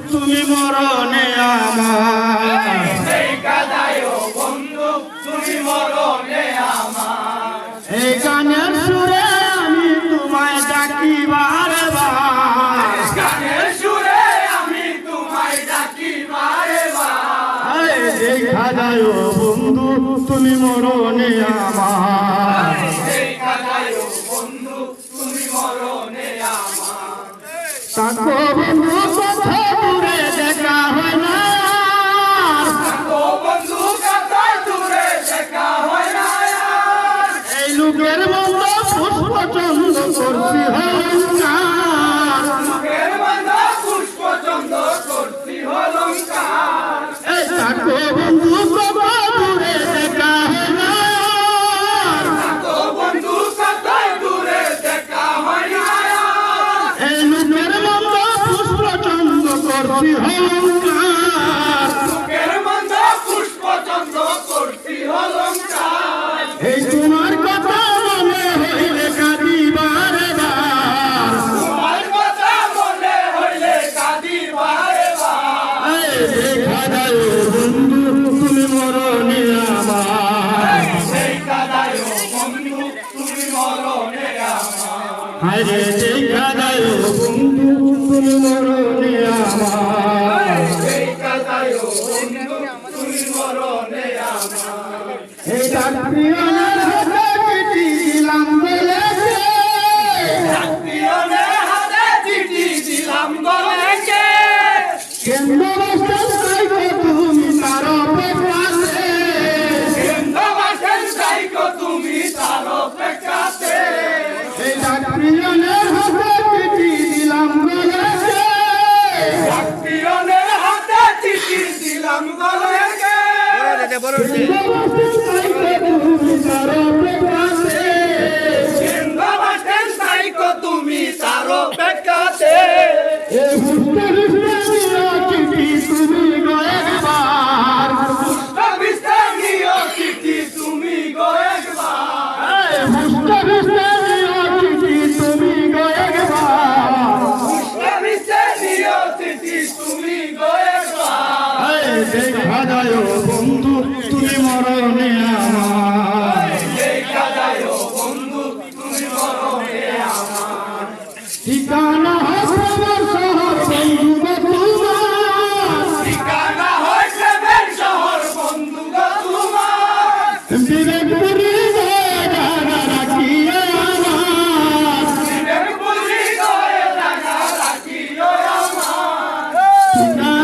তুমি মরণে আমার দেখা যায় ও বন্ধু তুমি মরণে আমার এই গানের সুরে আমি তোমায় ডাকি বারে বার গানের সুরে আমি তোমায় ডাকি বারে বার দেখা যায় ও বন্ধু তুমি মরণে আমার দেখা যায় ও বন্ধু তুমি মরণে আমার তাকো বন্ধু কথা দূরে দেখা হয় না ও বন্ধু কাতায় দূরে দেখা হয় না আর। এই লোকের মন্দ পুষ্প চন্দ্র করছি হংকার মুখের বাঁধা পুষ্প চন্দ্র করছি অলঙ্কার এই তাকো বন্ধু কথা দূরে দেখা হয় না ও বন্ধু কাতায় দূরে দেখা হয় না আর। এই লোকের মন্দ পুষ্প চন্দ্র করছি হংকার মুখের বাঁধা পুষ্প চন্দ্র করছি অলঙ্কার এই তোমার কথা মনে হইলে কাঁদি বারে বার তোমার কথা মনে হইলে কাঁদি বারে বার দেখা যায় ও বন্ধু তুমি মরণে আমার সেই কাদায় ও বন্ধু তুমি মরণে আমার হায়রে দেখা যায় ও বন্ধু তুমি মরণে আমার সেই কাদায় ও বন্ধু তুমি মরণে আমার এই ডাক্তারের হাতে চিঠি দিলাম বলেছে পিয়নের হাতে চিঠি দিলাম গলেকে কেন্দ্র রাষ্ট্রের সাইকো তুমি তার অপেক্ষাতে কেন্দ্রবাসের সাইকো তুমি তার অপেক্ষাতে এই ডাক্তারের হাতে চিঠি দিলাম বলেছে পিয়নের হাতে চিঠি দিলাম গলেকে কেন্দ্রবাসের সাইকো তুমি তার অপেক্ষাতে বিস্তারীয় চিঠি তুমি গো একবার বিস্তারীয় চিঠি তুমি গো একবার বন্ধু তুমি মরণে আমার দেখা যায় ও বন্ধু তুমি মরণে আমার ঠিকানা হাসপাতাল শহর বন্ধু তোমার ঠিকানা হয়েছে বের শহর বন্ধু গো তোমার বিবেকপুরি জায়গা রাখিয়া আমার বিবেকপুরি গয়ে লাগা রাখিও আমার ঠিকানা